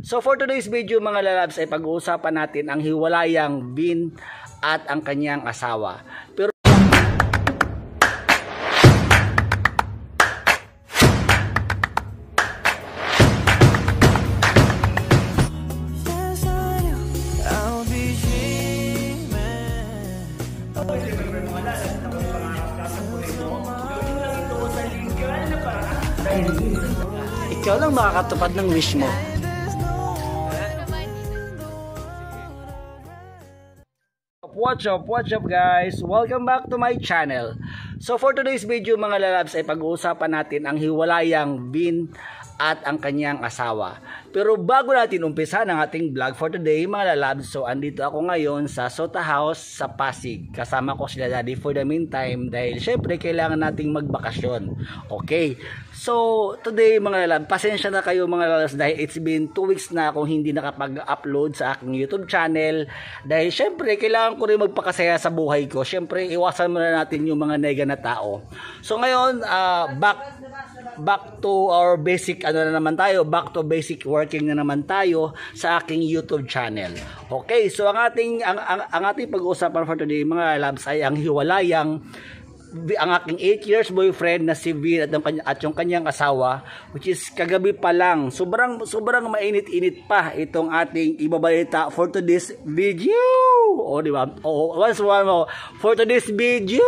So for today's video mga lalabs ay pag-uusapan natin ang hiwalayang Vin at ang kanyang asawa. Pero ikaw lang makakatupad ng wish mo. What's up guys? Welcome back to my channel. So for today's video mga lalabs ay pag-uusapan natin ang hiwalayang Vin at ang kanyang asawa. Pero bago natin umpisa ng ating vlog for today mga lalabs, so andito ako ngayon sa Sota House sa Pasig. Kasama ko sila daddy for the meantime dahil syempre kailangan nating magbakasyon. Okay, so today mga lalabs, pasensya na kayo mga lalabs dahil it's been 2 weeks na akong hindi nakapag-upload sa aking YouTube channel. Dahil syempre kailangan ko rin magpakasaya sa buhay ko. Syempre iwasan muna natin yung mga nega na tao. So ngayon back to our basic back to basic working na naman tayo sa aking YouTube channel. Okay, so ang ating pag-uusapan for today mga labs ay ang hiwalayang ang aking 8 years boyfriend na si Vin at yung kanyang asawa, which is kagabi pa lang. Sobrang mainit-init pa itong ating ibabalita for today's video. O di ba? Once more for today's video.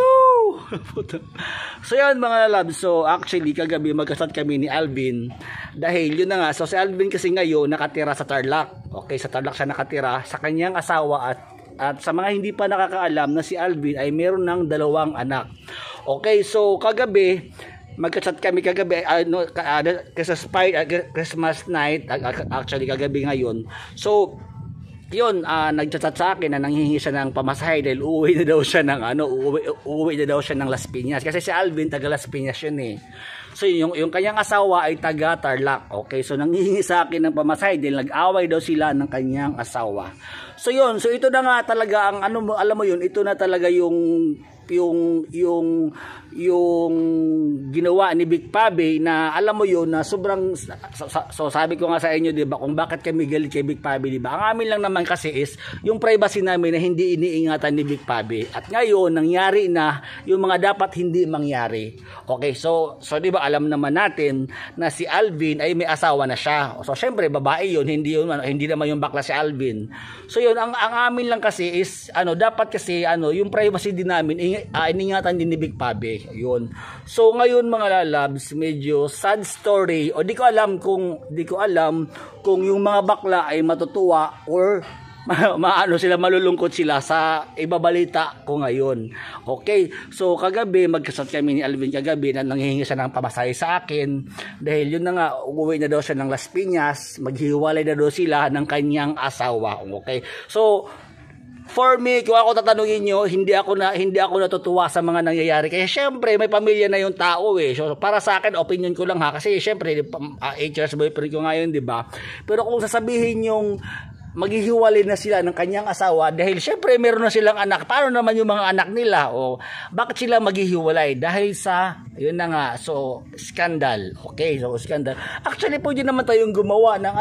So yan mga love, so actually kagabi magkasat kami ni Alvin dahil yun na nga, so si Alvin kasi ngayon nakatira sa Tarlac. Okay, sa Tarlac siya nakatira sa kanyang asawa at sa mga hindi pa nakakaalam na si Alvin ay meron ng 2 anak. Okay, so kagabi magkasat kami kagabi Christmas night, actually kagabi ngayon. So yun, nagchat sa akin na nanghihingi siya ng pamasahe dahil uuwi na daw siya ng Las Piñas kasi si Alvin taga Las Piñas yun eh. So yung kanyang asawa ay taga Tarlac. Okay, so nanghihingi sa akin ng pamasahe dahil nag-away daw sila ng kanyang asawa. So yun, so ito na nga talaga ang alam mo yun, ito na talaga yung ginawa ni Big Pabi na alam mo yun na sobrang so sabi ko nga sa inyo 'di ba kung bakit kami galit kay Big Pabi, 'di ba? Ang amin lang naman kasi is yung privacy namin na hindi iniingatan ni Big Pabi. At ngayon nangyari na yung mga dapat hindi mangyari. Okay, so 'di ba alam naman natin na si Alvin ay may asawa na siya. So syempre babae yun, hindi naman yung bakla si Alvin. So yun ang amin lang kasi is dapat kasi yung privacy din namin iningatan din ni Big Pabi. Yun. So ngayon mga lalabs, medyo sad story o di ko alam kung yung mga bakla ay matutuwa or malulungkot sila sa ibabalita ko ngayon. Okay, so kagabi magkasat kami ni Alvin kagabi na nanghihingi siya ng pamasahe sa akin dahil yun na nga, uuwi na daw siya ng Las Piñas, maghiwalay na daw sila ng kanyang asawa. Okay, so for me, kung ako tatanungin nyo, hindi ako natutuwa sa mga nangyayari. Kasi syempre, may pamilya na yung tao eh. So, para sa akin, opinion ko lang ha. Kasi syempre, 8 years boyfriend ko ngayon, di ba? Pero kung sasabihin yung maghihiwalay na sila ng kanyang asawa dahil syempre meron na silang anak, paano naman yung mga anak nila o bakit sila maghihiwalay dahil sa yun na nga, so scandal. Okay, so scandal. Actually pwede naman tayong gumawa ng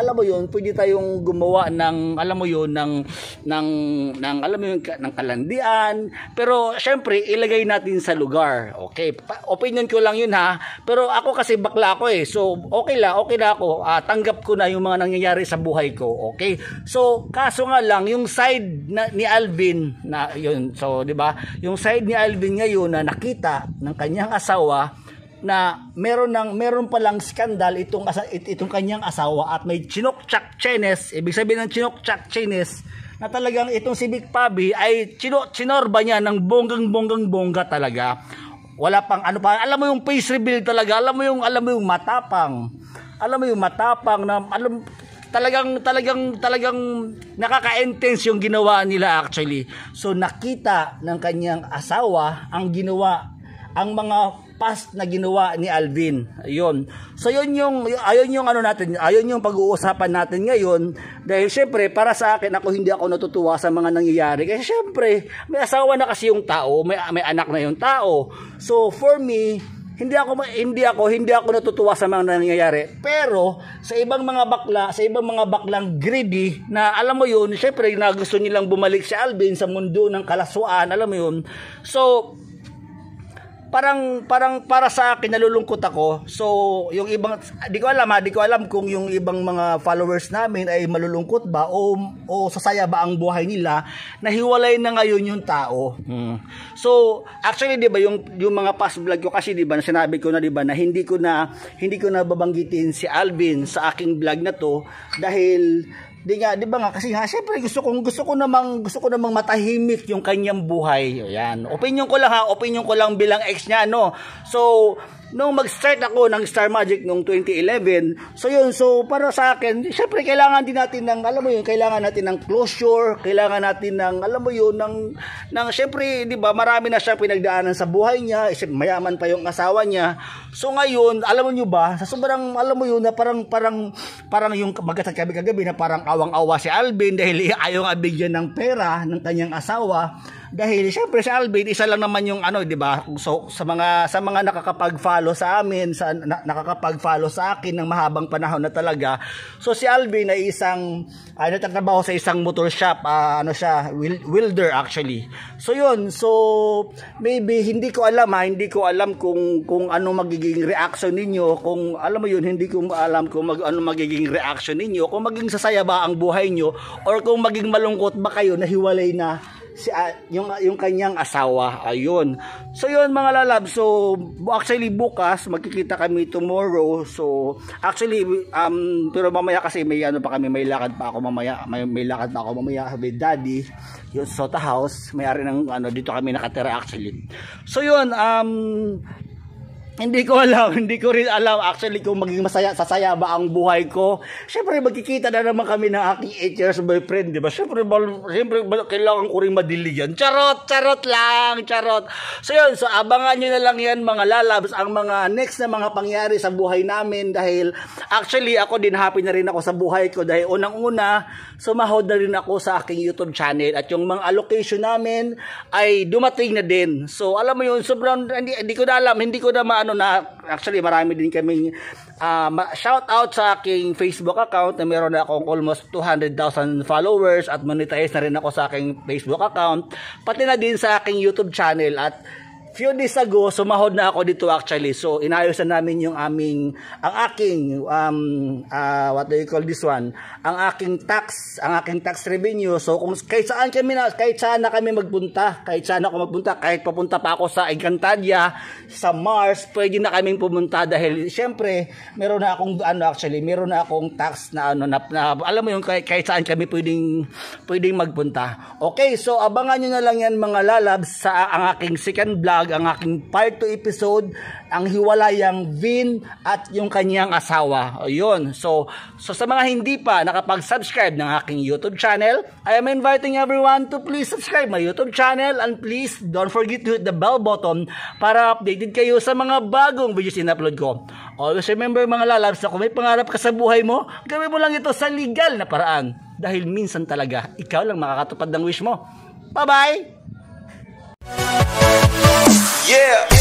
ng kalandian, pero syempre ilagay natin sa lugar. Okay, opinion ko lang yun ha, pero ako kasi bakla ako eh, so okay na ako, tanggap ko na yung mga nangyayari sa buhay ko. Okay, so kaso nga lang yung side ni Alvin na yun, so 'di ba? Yung side ni Alvin ngayon na nakita ng kanyang asawa na meron palang skandal itong kanyang asawa at may chinokchak chenes, ibig sabihin ng chinokchak chenes na talagang itong si Big Pabi ay chinorba niya ng bonggang-bongga talaga. Wala pang alam mo yung face reveal talaga, alam mo yung matapang na talagang nakaka-intense yung ginawa nila actually. So nakita ng kanyang asawa ang mga past na ginawa ni Alvin. Ayun. So yun yung pag-uusapan natin ngayon dahil syempre para sa akin hindi ako natutuwa sa mga nangyayari kasi syempre may asawa na kasi yung tao, may anak na yung tao. So for me hindi ako natutuwa sa mga nangyayari. Pero sa ibang mga baklang greedy na alam mo yun, syempre na gusto nilang bumalik si Alvin sa mundo ng kalaswaan, alam mo yun. So parang para sa akin nalulungkot ako. So yung ibang di ko alam kung yung ibang mga followers namin ay malulungkot ba o sasaya ba ang buhay nila na hiwalay na ngayon yung tao. So actually 'di ba yung mga past vlog ko kasi 'di ba sinabi ko na 'di ba na hindi ko na babanggitin si Alvin sa aking vlog na to dahil di ba nga kasi syempre gusto ko namang matahimik yung kanyang buhay. Ayan. Opinion ko lang bilang ex niya, no. So nung mag-start ako ng Star Magic noong 2011, so para sa akin, syempre kailangan din natin ng, alam mo yun, kailangan natin ng closure, kailangan natin ng, alam mo yun, ng syempre, di ba, marami na siya pinagdaanan sa buhay niya, mayaman pa yung asawa niya. So ngayon, alam mo nyo ba, sa sobrang, alam mo yun, na parang yung magasat kagabi na parang awang-awa si Alvin dahil ayaw nga bigyan ng pera ng kanyang asawa. Dahil syempre si Alvin isa lang naman yung di ba? So sa mga nakakapag-follow sa amin, nakakapag-follow sa akin ng mahabang panahon na talaga. So si Alvin ay isang nagtatrabaho sa isang motor shop, welder actually. So yun, so maybe hindi ko alam kung ano magiging reaction ninyo, kung alam mo yun, hindi ko alam kung ano magiging reaction ninyo, kung maging sasaya ba ang buhay nyo or kung maging malungkot ba kayo na hiwalay na yung kanyang asawa. Ayun. So yun mga lalab. So actually bukas magkikita kami tomorrow. So actually pero mamaya kasi may lakad pa ako mamaya. May lakad pa ako mamaya with daddy. Yung Sota House, may-ari ng dito kami nakatira actually. So yun hindi ko rin alam actually kung maging sasaya ba ang buhay ko. Syempre magkikita na naman kami ng aking 8 years boyfriend, di ba? Syempre kailangan ko rin madiligan. Charot lang. So yun, so abangan nyo na lang yan mga lalabs, ang mga next na mga pangyari sa buhay namin dahil actually ako din happy na rin ako sa buhay ko dahil unang-una sumahod na rin ako sa aking YouTube channel at yung mga allocation namin ay dumating na din. So alam mo yun, sobrang hindi ko na actually marami din kaming shout out sa aking Facebook account na meron na akong almost 200,000 followers at monetize na rin ako sa aking Facebook account, pati na din sa aking YouTube channel. At few days ago, sumahod na ako dito actually. So, inayos na namin yung ang aking, what do you call this one? Ang aking tax revenue. So, kung kahit saan na kami magpunta, kahit papunta pa ako sa Encantadia, sa Mars, pwede na kaming pumunta dahil, syempre, meron na akong tax na alam mo yung kahit saan kami pwedeng magpunta. Okay, so, abangan nyo na lang yan mga lalabs sa ang aking second vlog, ang aking part 2 episode, ang hiwalayang Vin at yung kanyang asawa. Ayun. So sa mga hindi pa nakapag-subscribe ng aking YouTube channel, I am inviting everyone to please subscribe my YouTube channel and please don't forget to hit the bell button para updated kayo sa mga bagong videos in-upload ko. Always remember mga lalabs na kung may pangarap ka sa buhay mo, gawin mo lang ito sa legal na paraan dahil minsan talaga ikaw lang makakatupad ng wish mo. Bye-bye! Yeah.